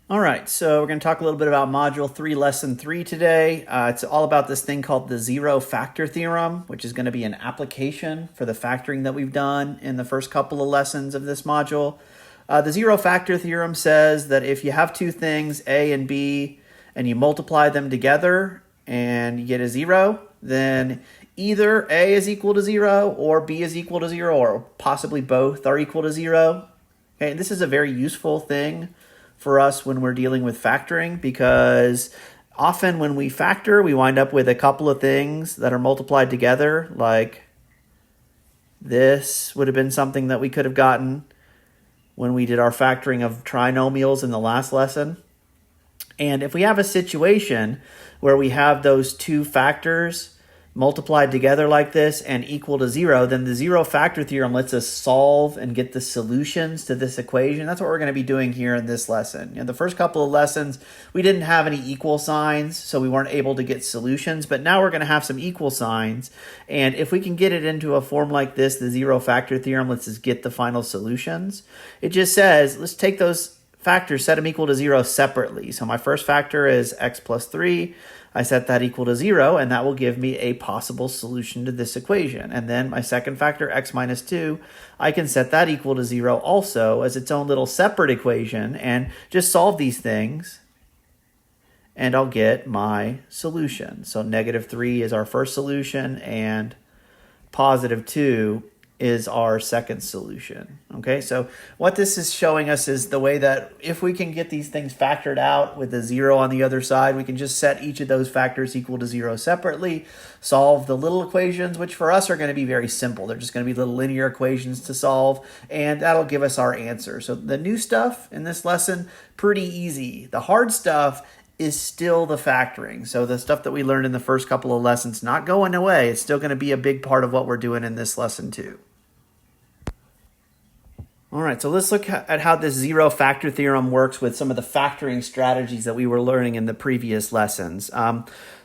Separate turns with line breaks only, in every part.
All right, so we're going to talk a little bit about Module 3, Lesson 3 today. It's all about this thing called the zero factor theorem, which is going to be an application for the factoring that we've done in the first couple of lessons of this module. The zero factor theorem says that if you have two things, A and B, and you multiply them together and you get a zero, then either A is equal to 0 or B is equal to 0, or possibly both are equal to 0. Okay, and this is a very useful thing for us when we're dealing with factoring, because often when we factor, we wind up with a couple of things that are multiplied together. Like this would have been something that we could have gotten when we did our factoring of trinomials in the last lesson. And if we have a situation where we have those two factors multiplied together like this and equal to 0, then the zero factor theorem lets us solve and get the solutions to this equation. That's what we're going to be doing here in this lesson. In the first couple of lessons, we didn't have any equal signs, so we weren't able to get solutions, but now we're going to have some equal signs. And if we can get it into a form like this, the zero factor theorem lets us get the final solutions. It just says, let's take those factors, set them equal to 0 separately. So my first factor is x plus 3. I set that equal to 0, and that will give me a possible solution to this equation. And then my second factor, x minus 2, I can set that equal to 0 also as its own little separate equation and just solve these things, and I'll get my solution. So negative 3 is our first solution, and positive 2 is our second solution. Okay, so what this is showing us is the way that if we can get these things factored out with a 0 on the other side, we can just set each of those factors equal to 0 separately, solve the little equations, which for us are going to be very simple. They're just going to be little linear equations to solve, and that'll give us our answer. So the new stuff in this lesson, pretty easy. The hard stuff is still the factoring. So the stuff that we learned in the first couple of lessons, not going away. It's still going to be a big part of what we're doing in this lesson too. All right, so let's look at how this zero factor theorem works with some of the factoring strategies that we were learning in the previous lessons.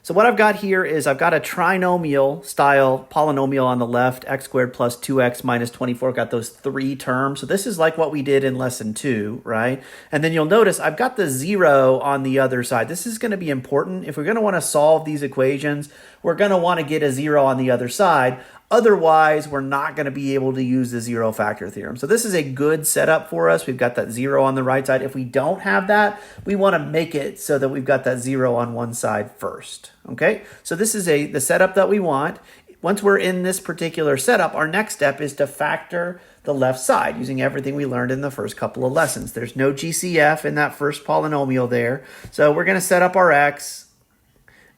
So what I've got here is I've got a trinomial style polynomial on the left, x squared plus 2x minus 24. Got those three terms. So this is like what we did in lesson 2, right? And then you'll notice I've got the 0 on the other side. This is going to be important. If we're going to want to solve these equations, we're going to want to get a 0 on the other side. Otherwise, we're not going to be able to use the zero factor theorem. So this is a good setup for us. We've got that 0 on the right side. If we don't have that, we want to make it so that we've got that 0 on one side first. Okay, so this is the setup that we want. Once we're in this particular setup, our next step is to factor the left side using everything we learned in the first couple of lessons. There's no GCF in that first polynomial there. So we're going to set up our x,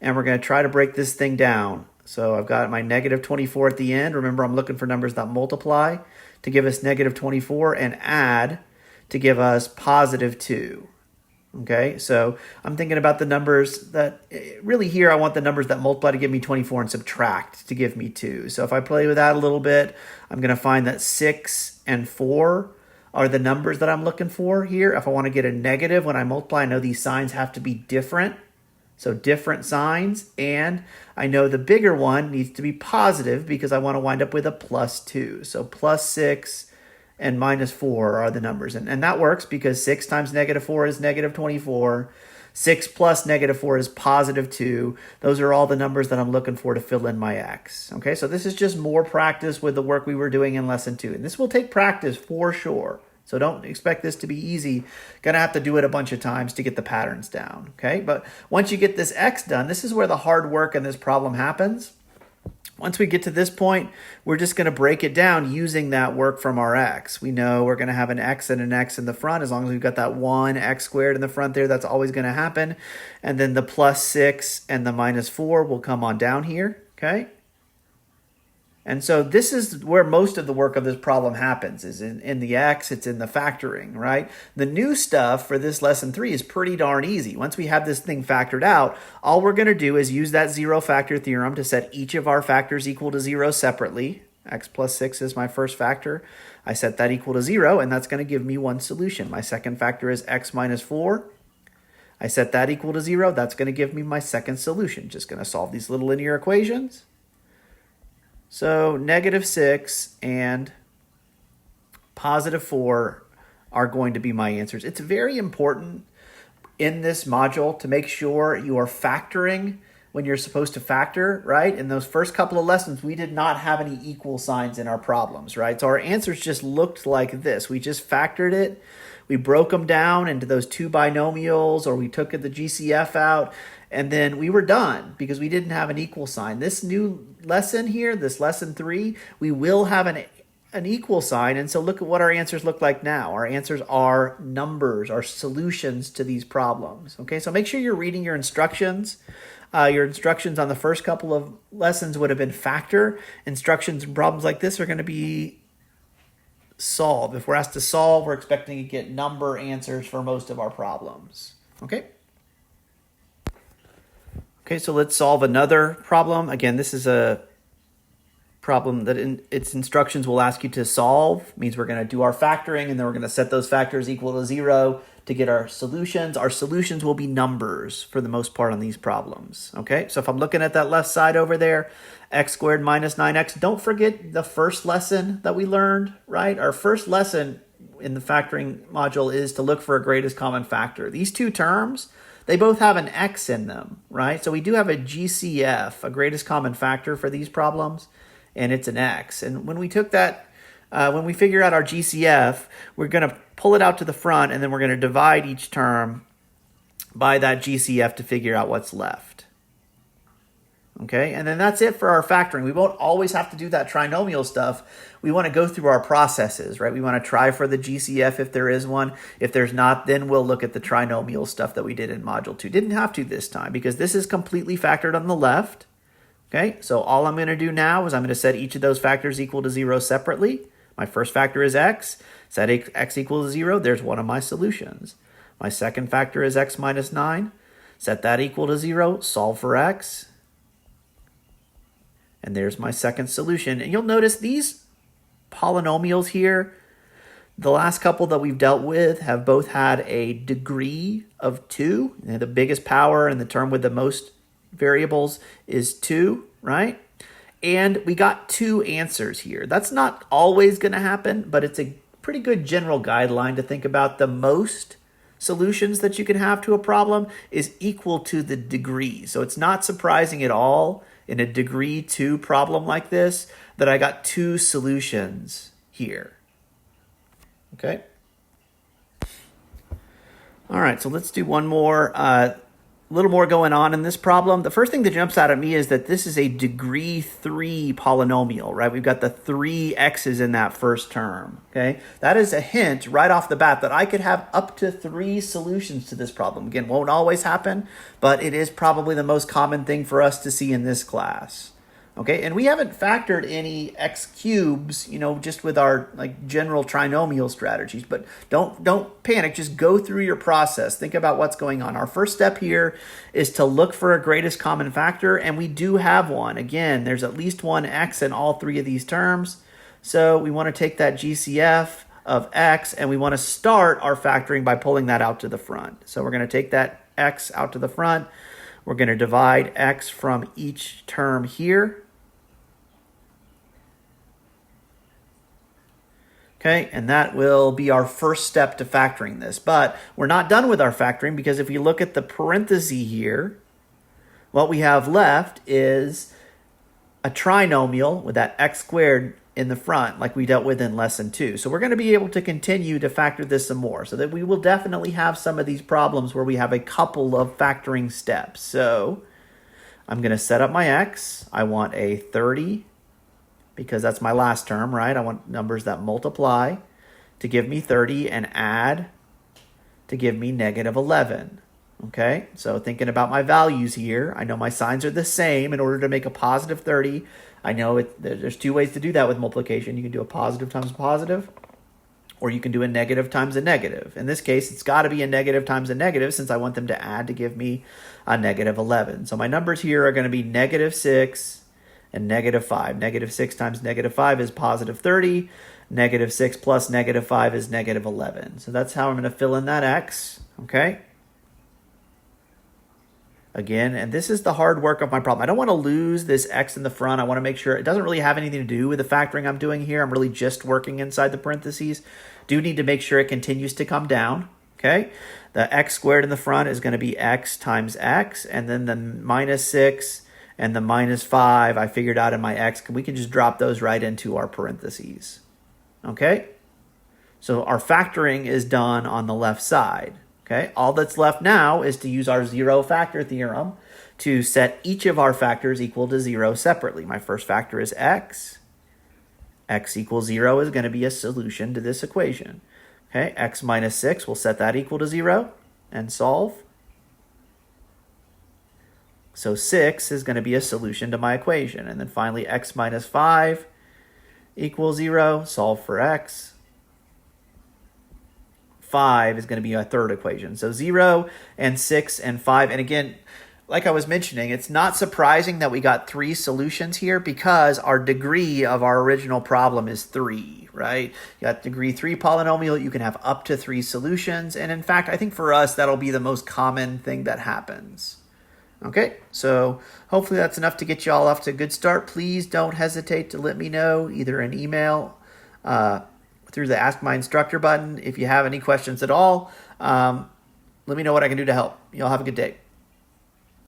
and we're going to try to break this thing down. So I've got my negative 24 at the end. Remember, I'm looking for numbers that multiply to give us negative 24 and add to give us positive 2. Okay, so I'm thinking about the numbers that, really here I want the numbers that multiply to give me 24 and subtract to give me 2. So if I play with that a little bit, I'm going to find that 6 and 4 are the numbers that I'm looking for here. If I want to get a negative when I multiply, I know these signs have to be different. So different signs, and I know the bigger one needs to be positive because I want to wind up with a plus 2. So plus 6 and minus 4 are the numbers. And that works because 6 times negative 4 is negative 24. 6 plus negative 4 is positive 2. Those are all the numbers that I'm looking for to fill in my x. Okay, so this is just more practice with the work we were doing in lesson 2. And this will take practice for sure. So don't expect this to be easy. Gonna have to do it a bunch of times to get the patterns down, okay? But once you get this x done, this is where the hard work in this problem happens. Once we get to this point, we're just gonna break it down using that work from our x. We know we're gonna have an x and an x in the front. As long as we've got that 1 x squared in the front there, that's always gonna happen. And then the plus 6 and the minus 4 will come on down here, okay? And so this is where most of the work of this problem happens, is in the x, it's in the factoring, right? The new stuff for this lesson 3 is pretty darn easy. Once we have this thing factored out, all we're going to do is use that zero factor theorem to set each of our factors equal to 0 separately. X plus 6 is my first factor. I set that equal to 0, and that's going to give me one solution. My second factor is x minus 4. I set that equal to 0. That's going to give me my second solution. Just going to solve these little linear equations. So negative 6 and positive 4 are going to be my answers. It's very important in this module to make sure you are factoring when you're supposed to factor, right? In those first couple of lessons, we did not have any equal signs in our problems, right? So our answers just looked like this. We just factored it. We broke them down into those two binomials, or we took the GCF out, and then we were done because we didn't have an equal sign. This new lesson here, this lesson 3, we will have an equal sign. And so look at what our answers look like now. Our answers are numbers, are solutions to these problems. Okay, so make sure you're reading your instructions. Your instructions on the first couple of lessons would have been factor. Instructions and problems like this are going to be solve. If we're asked to solve, we're expecting to get number answers for most of our problems. Okay? Okay, so let's solve another problem. Again, this is a problem that in its instructions will ask you to solve. It means we're going to do our factoring, and then we're going to set those factors equal to 0 to get our solutions. Our solutions will be numbers for the most part on these problems. Okay, so if I'm looking at that left side over there, x squared minus 9x, don't forget the first lesson that we learned, right? Our first lesson in the factoring module is to look for a greatest common factor. These two terms, they both have an x in them, right? So we do have a GCF, a greatest common factor for these problems, and it's an x. And when we took that, when we figure out our GCF, we're going to pull it out to the front, and then we're going to divide each term by that GCF to figure out what's left. Okay, and then that's it for our factoring. We won't always have to do that trinomial stuff. We want to go through our processes, right? We want to try for the GCF if there is one. If there's not, then we'll look at the trinomial stuff that we did in Module 2. Didn't have to this time because this is completely factored on the left. Okay, so all I'm going to do now is I'm going to set each of those factors equal to 0 separately. My first factor is x. Set x equal to 0. There's one of my solutions. My second factor is x minus 9. Set that equal to 0. Solve for x. And there's my second solution. And you'll notice these polynomials here, the last couple that we've dealt with have both had a degree of 2. And the biggest power and the term with the most variables is 2, right? And we got 2 answers here. That's not always going to happen, but it's a pretty good general guideline to think about. The most solutions that you can have to a problem is equal to the degree. So it's not surprising at all in a degree 2 problem like this that I got 2 solutions here. Okay. All right, so let's do one more. A little more going on in this problem. The first thing that jumps out at me is that this is a degree 3 polynomial, right? We've got the 3 x's in that first term, okay? That is a hint right off the bat that I could have up to 3 solutions to this problem. Again, won't always happen, but it is probably the most common thing for us to see in this class. Okay, and we haven't factored any x cubes, just with our general trinomial strategies, but don't panic, just go through your process. Think about what's going on. Our first step here is to look for a greatest common factor, and we do have one. Again, there's at least one x in all 3 of these terms. So we want to take that GCF of x, and we want to start our factoring by pulling that out to the front. So we're going to take that x out to the front. We're going to divide x from each term here. Okay, and that will be our first step to factoring this. But we're not done with our factoring because if you look at the parenthesis here, what we have left is a trinomial with that x squared in the front like we dealt with in lesson 2. So we're going to be able to continue to factor this some more so that we will definitely have some of these problems where we have a couple of factoring steps. So I'm going to set up my x. I want a 30 because that's my last term, right? I want numbers that multiply to give me 30 and add to give me negative 11. Okay, so thinking about my values here, I know my signs are the same. In order to make a positive 30, I know there's 2 ways to do that with multiplication. You can do a positive times a positive, or you can do a negative times a negative. In this case, it's got to be a negative times a negative since I want them to add to give me a negative 11. So my numbers here are going to be negative 6 and negative 5. Negative 6 times negative 5 is positive 30. Negative 6 plus negative 5 is negative 11. So that's how I'm going to fill in that x, okay? Again, and this is the hard work of my problem. I don't want to lose this x in the front. I want to make sure it doesn't really have anything to do with the factoring I'm doing here. I'm really just working inside the parentheses. Do need to make sure it continues to come down, Okay, the x squared in the front is going to be x times x, and then the minus 6 and the minus 5 I figured out in my x. We can just drop those right into our parentheses. Okay, so our factoring is done on the left side. Okay, all that's left now is to use our zero factor theorem to set each of our factors equal to 0 separately. My first factor is x. X equals 0 is going to be a solution to this equation. Okay, x minus 6, we'll set that equal to 0 and solve. So 6 is going to be a solution to my equation. And then finally, x minus 5 equals 0, solve for x. 5 is going to be a third equation. So 0 and 6 and 5. And again, like I was mentioning, it's not surprising that we got 3 solutions here because our degree of our original problem is 3, right? You got degree 3 polynomial, you can have up to 3 solutions. And in fact, I think for us, that'll be the most common thing that happens. Okay, so hopefully that's enough to get you all off to a good start. Please don't hesitate to let me know, either an email, through the Ask My Instructor button. If you have any questions at all, let me know what I can do to help. Y'all have a good day.